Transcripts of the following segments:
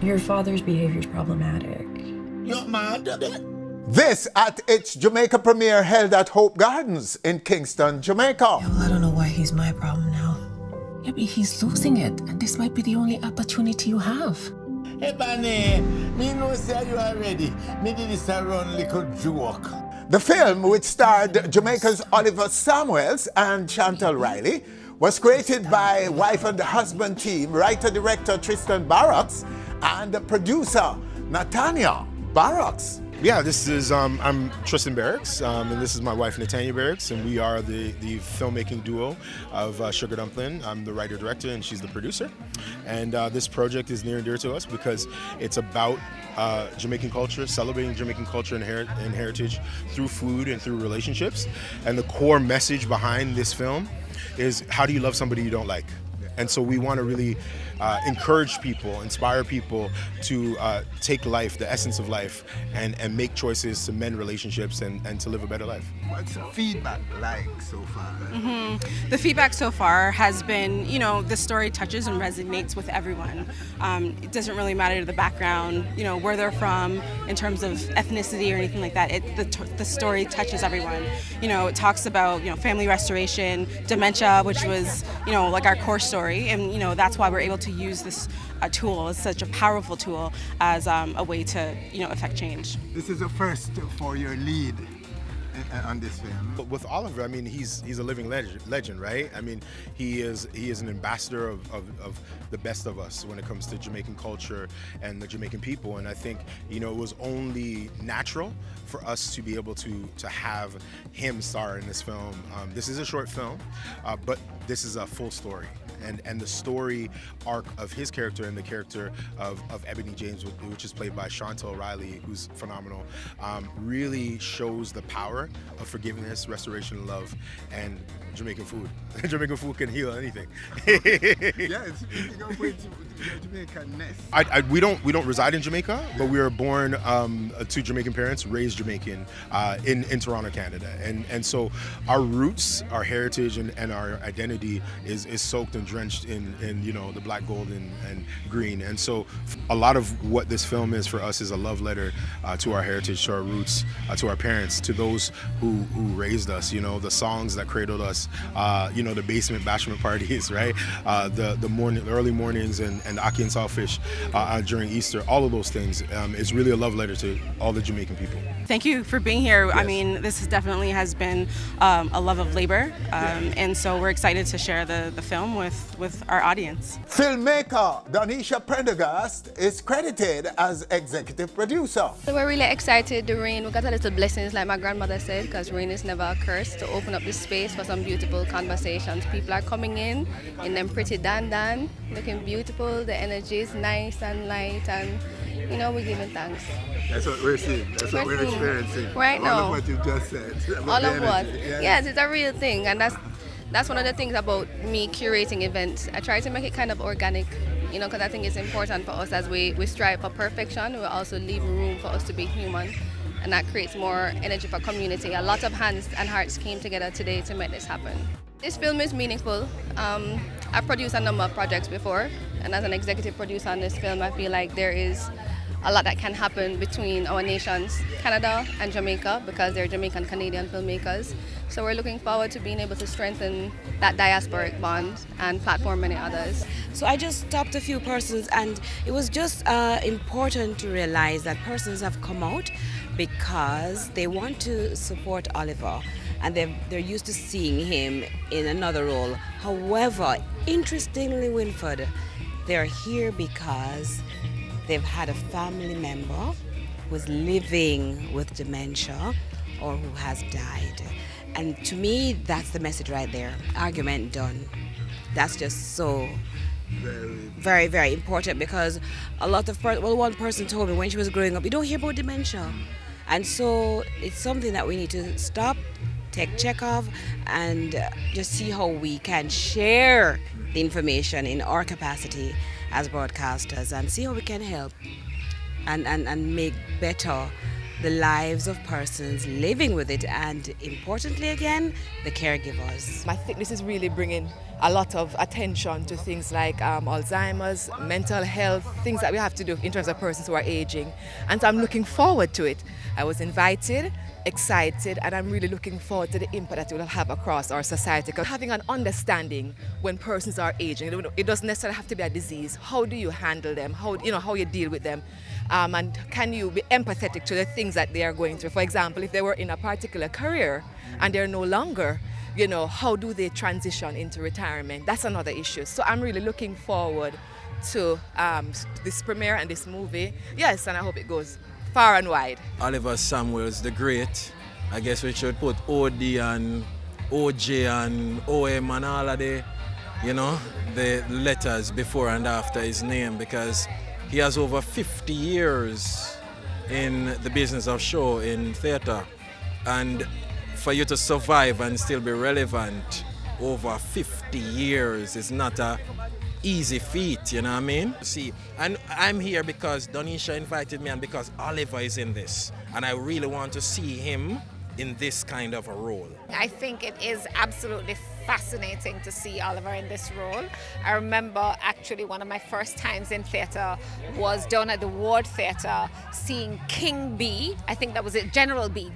Your father's behavior is problematic. You're mad, Daddy? This at its Jamaica premiere held at Hope Gardens in Kingston, Jamaica. Well, I don't know why he's my problem now. Yeah, but he's losing it, and this might be the only opportunity you have. Hey, Bunny, me know say you are ready. Me did this a run little joke. The film, which starred Jamaica's Oliver Samuels and Chantal Riley, was created by wife and husband team, writer-director Tristan Barrocks and producer Natania Barrocks. Yeah, this is, I'm Tristan Barracks, and this is my wife Natania Barracks, and we are the filmmaking duo of Sugar Dumplin. I'm the writer-director and she's the producer. And this project is near and dear to us because it's about Jamaican culture, celebrating Jamaican culture and heritage through food and through relationships. And the core message behind this film is, how do you love somebody you don't like? And so we want to really encourage people, inspire people to take life, the essence of life, and make choices to mend relationships and to live a better life. What's the feedback like so far? The feedback so far has been, you know, the story touches and resonates with everyone. It doesn't really matter the background, you know, where they're from in terms of ethnicity or anything like that. The story touches everyone. You know, it talks about, you know, family restoration, dementia, which was, you know, like our core story. And, you know, that's why we're able to use this tool. It's such a powerful tool as a way to, you know, affect change. This is a first for your lead on this film. But with Oliver, I mean, he's a living legend, right? I mean, he is an ambassador of the best of us when it comes to Jamaican culture and the Jamaican people. And I think, you know, it was only natural for us to be able to have him star in this film. This is a short film, but this is a full story. And the story arc of his character and the character of Ebony James, which is played by Chantal Riley, who's phenomenal, really shows the power of forgiveness, restoration, love, and Jamaican food. Jamaican food can heal anything. Yeah, speaking of which, Jamaican-ness. We don't reside in Jamaica, but we were born to Jamaican parents, raised Jamaican in Toronto, Canada. And so our roots, our heritage, and our identity is soaked and drenched in you know, the black, gold, and green. And so a lot of what this film is for us is a love letter to our heritage, to our roots, to our parents, to those who raised us. You know, the songs that cradled us, you know, the basement bashment parties, right? The early mornings and the ackee and saltfish during Easter. All of those things is really a love letter to all the Jamaican people. Thank you for being here. Yes. I mean, this definitely has been a love of labor, and so we're excited to share the film with our audience. Filmmaker Donisha Prendergast is credited as executive producer. So we're really excited. The rain, we got a little blessings, like my grandmother said, because rain is never a curse, to open up this space for some beautiful conversations. People are coming in them pretty dandan, looking beautiful. The energy is nice and light, and you know, we're giving thanks. That's what we're seeing. That's what we're experiencing. Right now. All of what you just said. All of what? Yes. Yes, it's a real thing, and that's one of the things about me curating events. I try to make it kind of organic, you know, because I think it's important for us as we strive for perfection. We also leave room for us to be human, and that creates more energy for community. A lot of hands and hearts came together today to make this happen. This film is meaningful. I've produced a number of projects before, and as an executive producer on this film, I feel like there is a lot that can happen between our nations, Canada and Jamaica, because they're Jamaican-Canadian filmmakers. So we're looking forward to being able to strengthen that diasporic bond and platform many others. So I just stopped a few persons, and it was just important to realize that persons have come out because they want to support Oliver, and they're used to seeing him in another role. However, interestingly, Winford, they're here because they've had a family member who's living with dementia or who has died. And to me, that's the message right there. Argument done. That's just so very, very important, because a lot of one person told me when she was growing up, you don't hear about dementia. And so it's something that we need to stop, take check of, and just see how we can share the information in our capacity as broadcasters, and see how we can help and make better the lives of persons living with it, and importantly again, the caregivers. I think this is really bringing a lot of attention to things like Alzheimer's, mental health, things that we have to do in terms of persons who are aging. And so I'm looking forward to it. I was invited, excited, and I'm really looking forward to the impact that it will have across our society. Because having an understanding when persons are aging, it doesn't necessarily have to be a disease. How do you handle them? How you deal with them? And can you be empathetic to the things that they are going through? For example, if they were in a particular career and they're no longer, how do they transition into retirement? That's another issue. So I'm really looking forward to this premiere and this movie. Yes, and I hope it goes far and wide. Oliver Samuels, the great. I guess we should put OD and OJ and OM and all of the letters before and after his name, because he has over 50 years in the business of show in theater. And for you to survive and still be relevant over 50 years is not a easy feat, you know what I mean? See, and I'm here because Donisha invited me and because Oliver is in this. And I really want to see him in this kind of a role. I think it is absolutely fascinating to see Oliver in this role. I remember actually one of my first times in theatre was down at the Ward Theatre seeing King B, I think that was it, General B,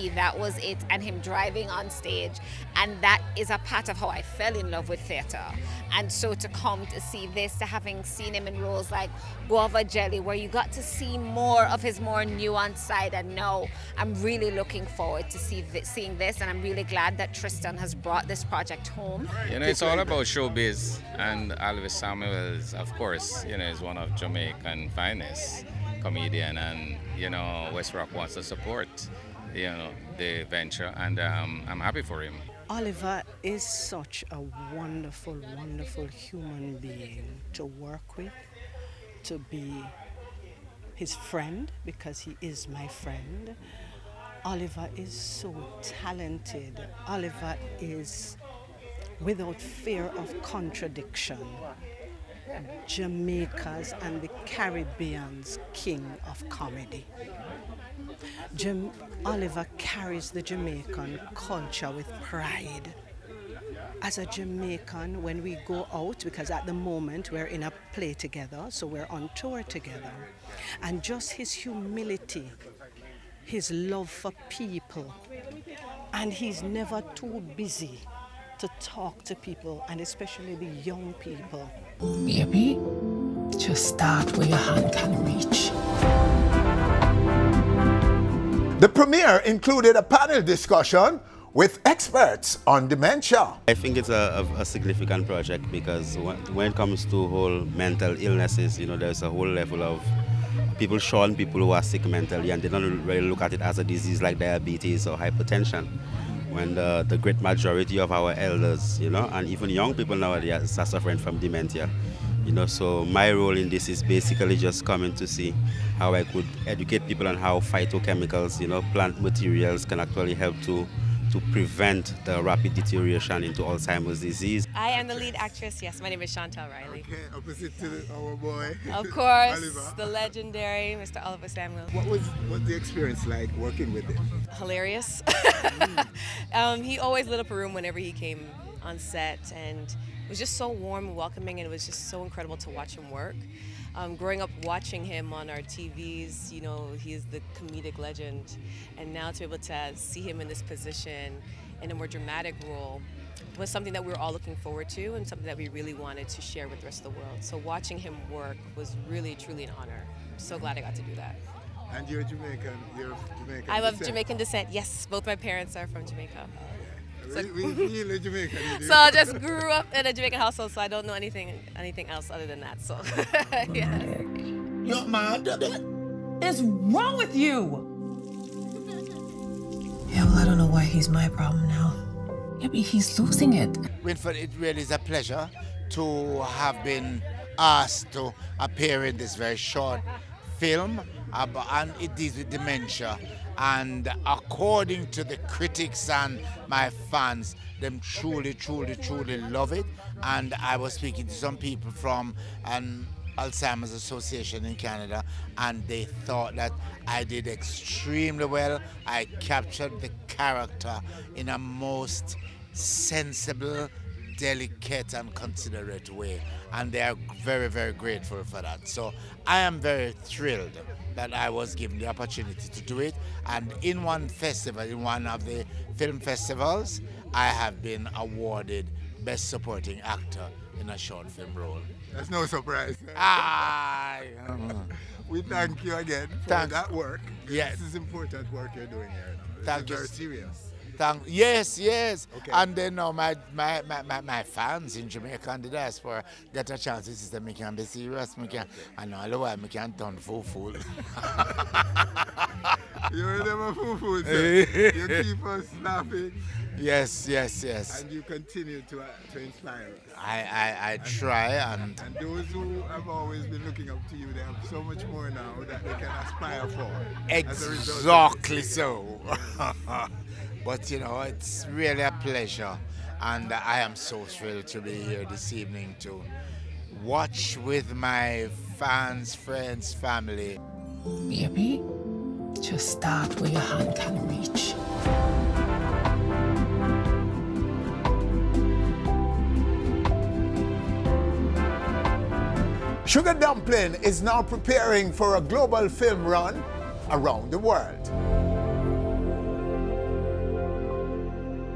that was it, and him driving on stage. And that is a part of how I fell in love with theatre. And so to come to see this, to having seen him in roles like Guava Jelly, where you got to see more of his more nuanced side, and now I'm really looking forward to seeing this, and I'm really glad that Tristan has brought this project home. It's all about showbiz, and Oliver Samuels, of course, is one of Jamaican finest comedian, and West Rock wants to support the venture, and I'm happy for him. Oliver is such a wonderful, wonderful human being to work with, to be his friend, because he is my friend. Oliver is so talented. Oliver is, without fear of contradiction, Jamaica's and the Caribbean's king of comedy. Oliver carries the Jamaican culture with pride. As a Jamaican, when we go out, because at the moment we're in a play together, so we're on tour together, and just his humility, his love for people, and he's never too busy to talk to people, and especially the young people. Baby, just start where your hand can reach. The premiere included a panel discussion with experts on dementia. I think it's a significant project because when it comes to whole mental illnesses, there's a whole level of people shun people who are sick mentally, and they don't really look at it as a disease like diabetes or hypertension. When the great majority of our elders, and even young people nowadays are suffering from dementia. So my role in this is basically just coming to see how I could educate people on how phytochemicals, plant materials can actually help to prevent the rapid deterioration into Alzheimer's disease. I am the lead actress. Yes, my name is Chantal Riley. Okay, opposite to our boy. Of course, Oliver. the legendary Mr. Oliver Samuel. What was the experience like working with him? Hilarious. He always lit up a room whenever he came on set, and it was just so warm and welcoming, and it was just so incredible to watch him work. Growing up watching him on our TVs, he is the comedic legend, and now to be able to see him in this position in a more dramatic role was something that we were all looking forward to, and something that we really wanted to share with the rest of the world. So watching him work was really, truly an honor. I'm so glad I got to do that. And you're Jamaican. I'm of Jamaican descent. Yes, both my parents are from Jamaica. So, really Jamaican. So I just grew up in a Jamaican household, so I don't know anything else other than that. So, yeah. You're mad? What's wrong with you? Yeah, well, I don't know why he's my problem now. Maybe he's losing it. Winford, it really is a pleasure to have been asked to appear in this very short film, and it deals with dementia. And according to the critics and my fans, them truly, truly, truly love it. And I was speaking to some people from an Alzheimer's Association in Canada, and they thought that I did extremely well. I captured the character in a most sensible, delicate and considerate way, and they are very, very grateful for that. So I am very thrilled that I was given the opportunity to do it, and in one festival, in one of the film festivals, I have been awarded Best Supporting Actor in a short film role. That's no surprise. We thank you again for that work. Yes. This is important work you're doing here. Thank you. Very serious. Yes. Okay. And then now my fans in Jamaica and the diaspora get a chance to see me can be serious, and all the while me can turn fool. You're never fool, sir. You keep us laughing. Yes. And you continue to inspire us. I try and those who have always been looking up to you, they have so much more now that they can aspire for. Exactly so. But it's really a pleasure, and I am so thrilled to be here this evening to watch with my fans, friends, family. Baby, just start where your hand can reach. Sugar Dumplin is now preparing for a global film run around the world.